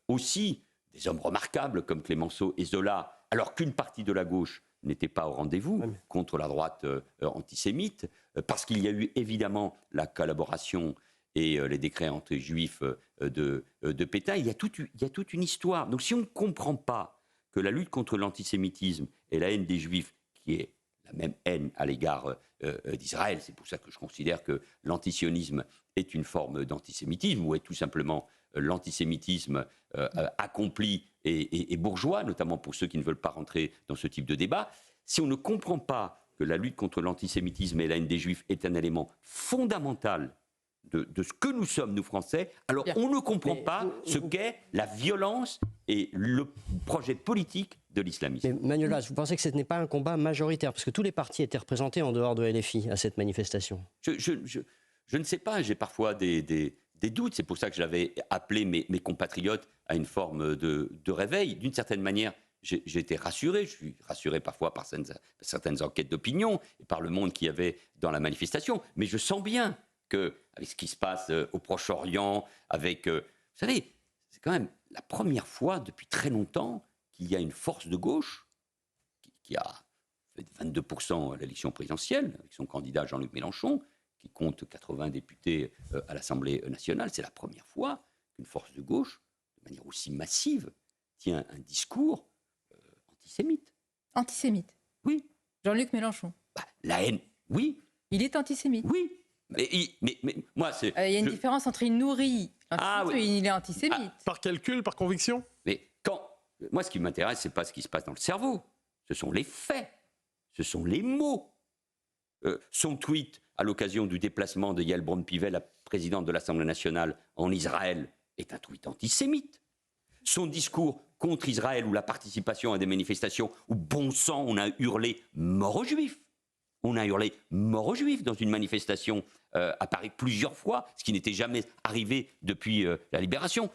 aussi des hommes remarquables comme Clémenceau et Zola, alors qu'une partie de la gauche n'était pas au rendez-vous contre la droite antisémite, parce qu'il y a eu évidemment la collaboration et les décrets anti-juifs de Pétain. Il y a toute une histoire. Donc si on ne comprend pas que la lutte contre l'antisémitisme et la haine des Juifs, qui est la même haine à l'égard d'Israël, c'est pour ça que je considère que l'antisionisme est une forme d'antisémitisme, ou est tout simplement l'antisémitisme accompli et bourgeois, notamment pour ceux qui ne veulent pas rentrer dans ce type de débat. Si on ne comprend pas que la lutte contre l'antisémitisme et la haine des Juifs est un élément fondamental de ce que nous sommes, nous Français, alors on ne comprend pas ce qu'est la violence et le projet politique de l'islamisme. Manuel Valls, vous pensez que ce n'est pas un combat majoritaire? Parce que tous les partis étaient représentés en dehors de LFI à cette manifestation. Je ne sais pas, j'ai parfois des doutes. C'est pour ça que j'avais appelé mes compatriotes à une forme de réveil. D'une certaine manière, j'ai été rassuré. Je suis rassuré parfois par certaines enquêtes d'opinion et par le monde qu'il y avait dans la manifestation. Mais je sens bien qu'avec ce qui se passe au Proche-Orient, vous savez, c'est quand même la première fois depuis très longtemps qu'il y a une force de gauche qui a fait 22% à l'élection présidentielle, avec son candidat Jean-Luc Mélenchon, qui compte 80 députés à l'Assemblée nationale. C'est la première fois qu'une force de gauche, de manière aussi massive, tient un discours antisémite. Antisémite? Oui. Jean-Luc Mélenchon? La haine, oui. Il est antisémite? Oui. Mais moi, c'est... Il y a une différence entre il nourrit Ah oui. Il est antisémite. Par calcul, par conviction? Mais moi, ce qui m'intéresse, c'est pas ce qui se passe dans le cerveau. Ce sont les faits. Ce sont les mots. Son tweet à l'occasion du déplacement de Yael Braun-Pivet, la présidente de l'Assemblée nationale en Israël, est un tweet antisémite. Son discours contre Israël ou la participation à des manifestations où, bon sang, on a hurlé « mort aux Juifs ». On a hurlé « mort aux Juifs » dans une manifestation à Paris plusieurs fois, ce qui n'était jamais arrivé depuis la Libération,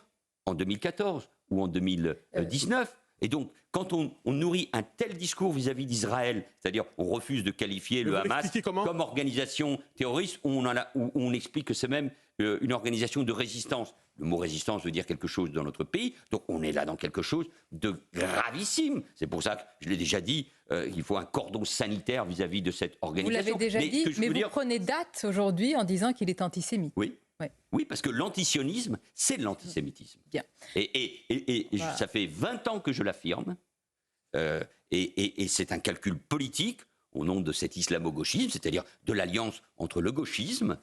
en 2014 ou en 2019. Et donc, quand on nourrit un tel discours vis-à-vis d'Israël, c'est-à-dire on refuse de qualifier le Hamas comme organisation terroriste, où on explique que c'est même une organisation de résistance. Le mot résistance veut dire quelque chose dans notre pays, donc on est là dans quelque chose de gravissime. C'est pour ça que, je l'ai déjà dit, il faut un cordon sanitaire vis-à-vis de cette organisation. Vous l'avez déjà dit, mais vous prenez date aujourd'hui en disant qu'il est antisémite. Oui. Ouais. Oui, parce que l'antisionisme, c'est de l'antisémitisme. Bien. Et voilà. Ça fait 20 ans que je l'affirme, et c'est un calcul politique au nom de cet islamo-gauchisme, c'est-à-dire de l'alliance entre le gauchisme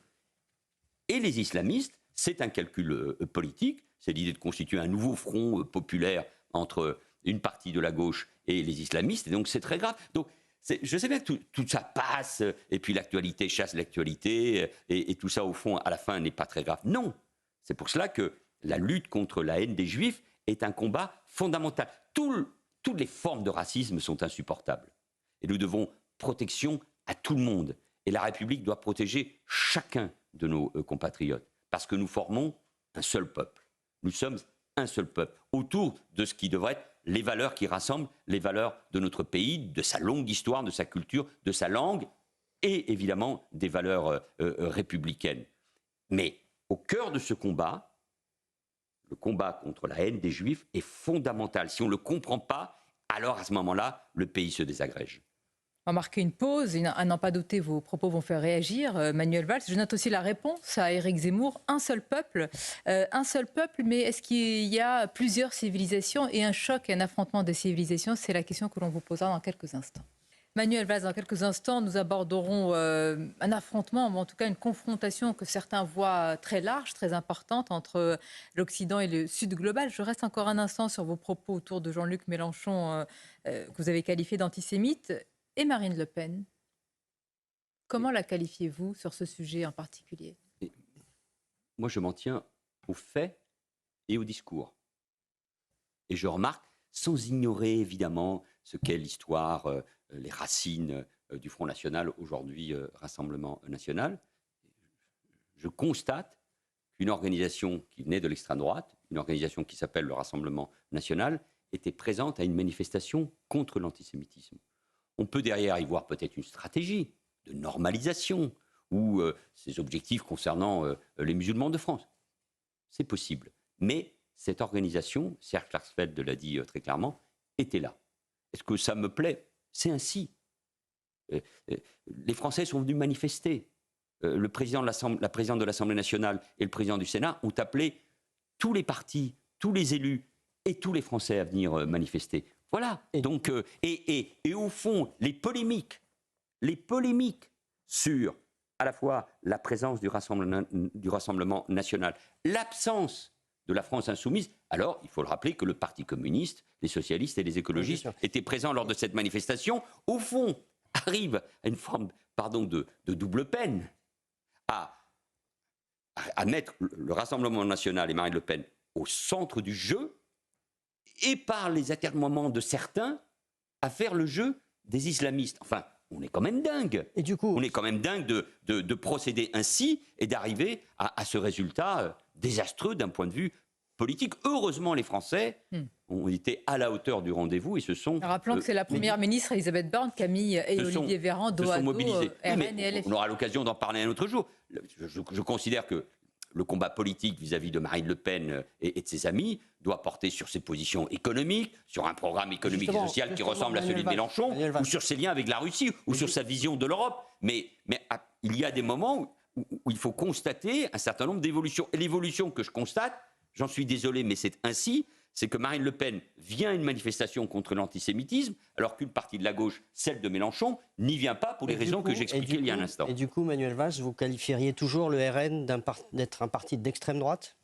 et les islamistes. C'est un calcul politique, c'est l'idée de constituer un nouveau front populaire entre une partie de la gauche et les islamistes, et donc c'est très grave. Donc, je sais bien que tout ça passe, et puis l'actualité chasse l'actualité, et tout ça, au fond, à la fin, n'est pas très grave. Non, c'est pour cela que la lutte contre la haine des Juifs est un combat fondamental. Toutes les formes de racisme sont insupportables. Et nous devons protection à tout le monde. Et la République doit protéger chacun de nos compatriotes, parce que nous formons un seul peuple. Nous sommes un seul peuple, autour de ce qui devrait être les valeurs qui rassemblent les valeurs de notre pays, de sa longue histoire, de sa culture, de sa langue, et évidemment des valeurs républicaines. Mais au cœur de ce combat, le combat contre la haine des Juifs est fondamental. Si on ne le comprend pas, alors à ce moment-là, le pays se désagrège. On va marquer une pause. À n'en pas douter, vos propos vont faire réagir. Manuel Valls, je note aussi la réponse à Éric Zemmour. Un seul peuple, mais est-ce qu'il y a plusieurs civilisations et un choc et un affrontement des civilisations? C'est la question que l'on vous posera dans quelques instants. Manuel Valls, dans quelques instants, nous aborderons un affrontement, ou en tout cas une confrontation que certains voient très large, très importante entre l'Occident et le Sud global. Je reste encore un instant sur vos propos autour de Jean-Luc Mélenchon, que vous avez qualifié d'antisémite. Et Marine Le Pen, comment la qualifiez-vous sur ce sujet en particulier? Moi, je m'en tiens aux faits et au discours. Et je remarque, sans ignorer évidemment ce qu'est l'histoire, les racines du Front National, aujourd'hui Rassemblement National, je constate qu'une organisation qui venait de l'extrême droite, une organisation qui s'appelle le Rassemblement National, était présente à une manifestation contre l'antisémitisme. On peut derrière y voir peut-être une stratégie de normalisation ou ces objectifs concernant les musulmans de France. C'est possible. Mais cette organisation, Serge Klarsfeld l'a dit très clairement, était là. Est-ce que ça me plaît? C'est ainsi. Les Français sont venus manifester. La présidente de l'Assemblée nationale et le président du Sénat ont appelé tous les partis, tous les élus et tous les Français à venir manifester. Voilà. Donc, et au fond, les polémiques sur à la fois la présence du Rassemblement national, l'absence de la France insoumise. Alors, il faut le rappeler que le Parti communiste, les socialistes et les écologistes étaient présents lors de cette manifestation. Au fond, arrive à une forme, de double peine à mettre le Rassemblement national et Marine Le Pen au centre du jeu, et par les atermoiements de certains, à faire le jeu des islamistes. Enfin, on est quand même dingue. Et du coup, on est quand même dingue de procéder ainsi et d'arriver à ce résultat désastreux d'un point de vue politique. Heureusement, les Français ont été à la hauteur du rendez-vous et se sont... Rappelons que c'est la première ministre Elisabeth Borne qui a mis Olivier Véran dos à dos, RN et LFI. On aura l'occasion d'en parler un autre jour. Je considère que le combat politique vis-à-vis de Marine Le Pen et de ses amis doit porter sur ses positions économiques, sur un programme économique et social qui ressemble à celui de Mélenchon, ou sur ses liens avec la Russie, ou sur sa vision de l'Europe. Mais il y a des moments où il faut constater un certain nombre d'évolutions. Et l'évolution que je constate, j'en suis désolé, mais c'est ainsi, c'est que Marine Le Pen vient à une manifestation contre l'antisémitisme, alors qu'une partie de la gauche, celle de Mélenchon, n'y vient pas pour les raisons que j'expliquais il y a un instant. Et du coup, Manuel Valls, vous qualifieriez toujours le RN d'être un parti d'extrême droite?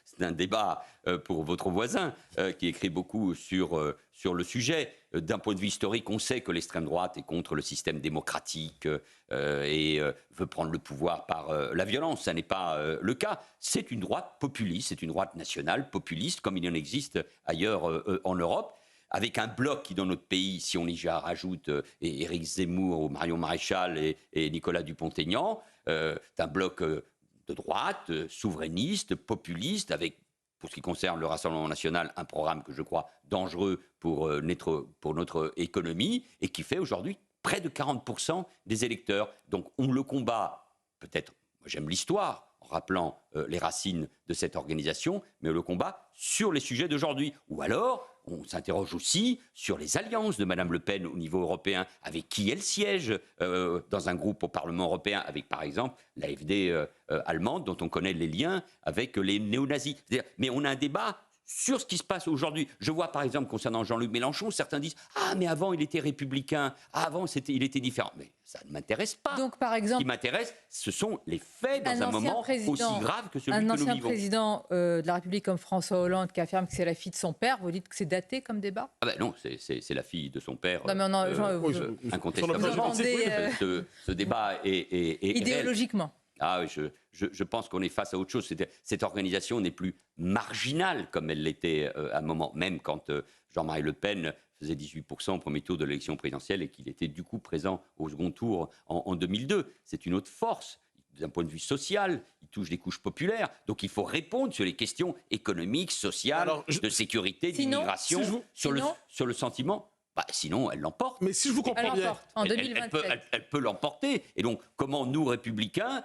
C'est un débat pour votre voisin qui écrit beaucoup sur le sujet. D'un point de vue historique, on sait que l'extrême droite est contre le système démocratique et veut prendre le pouvoir par la violence. Ça n'est pas le cas. C'est une droite populiste, c'est une droite nationale populiste, comme il en existe ailleurs en Europe, avec un bloc qui, dans notre pays, si on y rajoute Éric Zemmour, Marion Maréchal et Nicolas Dupont-Aignan, c'est un bloc de droite, souverainiste, populiste, avec, pour ce qui concerne le Rassemblement national, un programme que je crois dangereux pour notre économie et qui fait aujourd'hui près de 40% des électeurs. Donc on le combat, peut-être, moi j'aime l'histoire, en rappelant les racines de cette organisation, mais on le combat sur les sujets d'aujourd'hui. Ou alors, on s'interroge aussi sur les alliances de Mme Le Pen au niveau européen, avec qui elle siège dans un groupe au Parlement européen, avec par exemple l'AfD allemande, dont on connaît les liens avec les néo-nazis. Mais on a un débat sur ce qui se passe aujourd'hui. Je vois par exemple concernant Jean-Luc Mélenchon, certains disent « Ah, mais avant il était républicain, avant il était différent ». Mais ça ne m'intéresse pas. Donc par exemple, ce qui m'intéresse, ce sont les faits dans un moment aussi grave que celui que nous vivons. Un ancien président de la République comme François Hollande qui affirme que c'est la fille de son père, vous dites que c'est daté comme débat? Ah ben non, c'est la fille de son père. Non, mais incontestablement. Ce débat est idéologiquement. Réel. Ah, je pense qu'on est face à autre chose. Cette organisation n'est plus marginale comme elle l'était à un moment, même quand Jean-Marie Le Pen faisait 18% au premier tour de l'élection présidentielle et qu'il était du coup présent au second tour en 2002. C'est une autre force. D'un point de vue social, il touche des couches populaires. Donc il faut répondre sur les questions économiques, sociales, de sécurité, d'immigration, sur le sentiment. Bah, sinon, elle l'emporte. Mais si je vous comprends bien, en 2027. Elle peut l'emporter. Et donc, comment nous, républicains,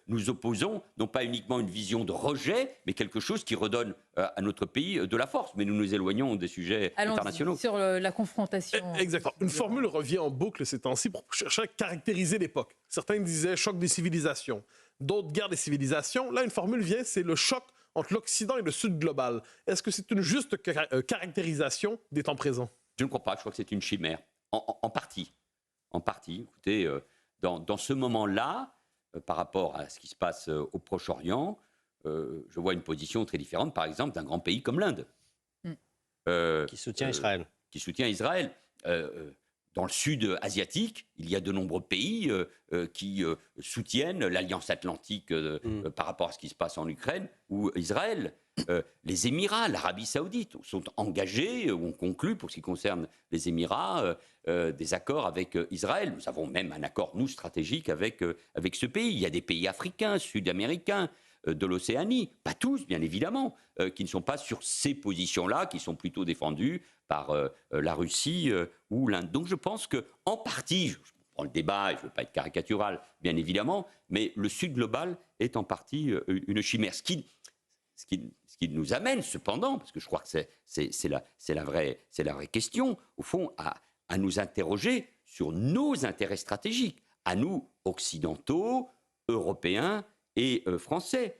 nous opposons, non pas uniquement une vision de rejet, mais quelque chose qui redonne à notre pays de la force. Mais nous nous éloignons des sujets internationaux. Sur la confrontation. Exactement. Une formule revient en boucle ces temps-ci pour chercher à caractériser l'époque. Certains disaient choc des civilisations, d'autres guerre des civilisations. Là, une formule vient, c'est le choc entre l'Occident et le Sud global. Est-ce que c'est une juste caractérisation des temps présents? Je ne crois pas, je crois que c'est une chimère, en partie. En partie, écoutez, dans ce moment-là, par rapport à ce qui se passe au Proche-Orient, je vois une position très différente, par exemple, d'un grand pays comme l'Inde. Qui soutient Israël. Qui soutient Israël. Dans le sud asiatique, il y a de nombreux pays qui soutiennent l'Alliance Atlantique par rapport à ce qui se passe en Ukraine ou Israël. Les Émirats, l'Arabie Saoudite sont engagés ou ont conclu, pour ce qui concerne les Émirats, des accords avec Israël. Nous avons même un accord, nous, stratégique avec ce pays. Il y a des pays africains, sud-américains, de l'Océanie, pas tous, bien évidemment, qui ne sont pas sur ces positions-là, qui sont plutôt défendues par la Russie ou l'Inde. Donc je pense qu'en partie, je prends le débat, et je ne veux pas être caricatural, bien évidemment, mais le Sud global est en partie une chimère. Ce qui nous amène cependant, parce que je crois que c'est la vraie question, au fond, à nous interroger sur nos intérêts stratégiques, à nous, occidentaux, européens et français.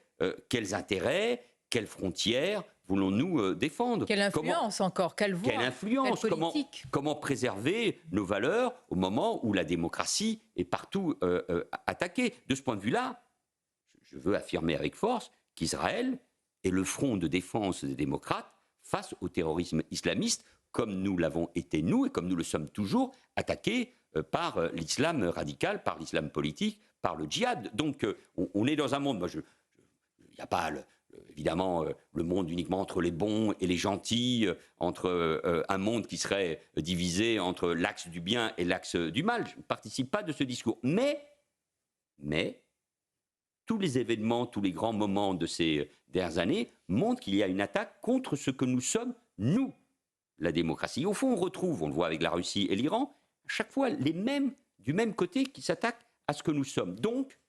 Quels intérêts, quelles frontières voulons-nous défendre? Quelle influence encore? Quelle voix? Quelle influence? Quelle politique? Comment préserver nos valeurs au moment où la démocratie est partout attaquée? De ce point de vue-là, je veux affirmer avec force qu'Israël est le front de défense des démocrates face au terrorisme islamiste, comme nous l'avons été nous et comme nous le sommes toujours, attaqués par l'islam radical, par l'islam politique, par le djihad. Donc on est dans un monde, il n'y a pas évidemment le monde uniquement entre les bons et les gentils, entre un monde qui serait divisé entre l'axe du bien et l'axe du mal. Je ne participe pas de ce discours. Mais tous les événements, tous les grands moments de ces dernières années montrent qu'il y a une attaque contre ce que nous sommes, nous, la démocratie. Au fond, on retrouve, on le voit avec la Russie et l'Iran, à chaque fois les mêmes, du même côté, qui s'attaquent à ce que nous sommes. Donc,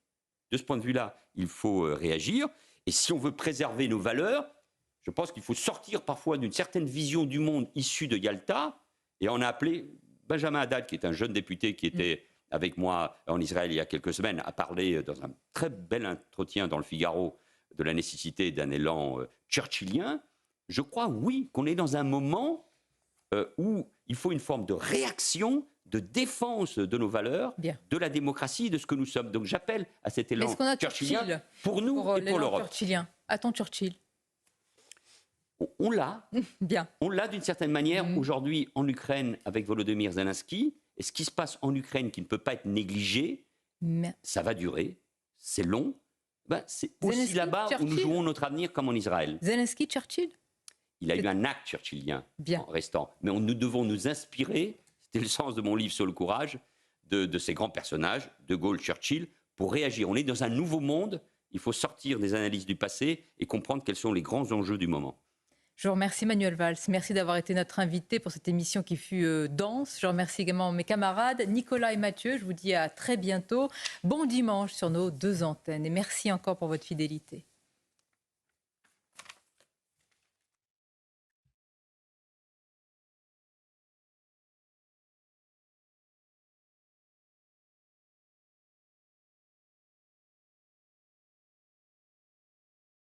de ce point de vue-là, il faut réagir. Et si on veut préserver nos valeurs, je pense qu'il faut sortir parfois d'une certaine vision du monde issue de Yalta. Et on a appelé Benjamin Haddad, qui est un jeune député qui était avec moi en Israël il y a quelques semaines, a parlé dans un très bel entretien dans le Figaro de la nécessité d'un élan churchillien. Je crois, oui, qu'on est dans un moment où il faut une forme de réaction, de défense de nos valeurs, de la démocratie, de ce que nous sommes. Donc j'appelle à cet élan churchillien pour nous et pour l'Europe. A-t-on Churchill? On l'a. Bien. On l'a d'une certaine manière aujourd'hui en Ukraine avec Volodymyr Zelensky. Et ce qui se passe en Ukraine qui ne peut pas être négligé, ça va durer, c'est long. C'est aussi là-bas où nous jouons notre avenir comme en Israël. Zelensky, Churchill? Il a eu un acte churchillien en restant. Mais nous devons nous inspirer, c'était le sens de mon livre sur le courage, de ces grands personnages, de Gaulle, Churchill, pour réagir. On est dans un nouveau monde, il faut sortir des analyses du passé et comprendre quels sont les grands enjeux du moment. Je vous remercie Manuel Valls, merci d'avoir été notre invité pour cette émission qui fut dense. Je remercie également mes camarades Nicolas et Mathieu, je vous dis à très bientôt. Bon dimanche sur nos 2 antennes et merci encore pour votre fidélité.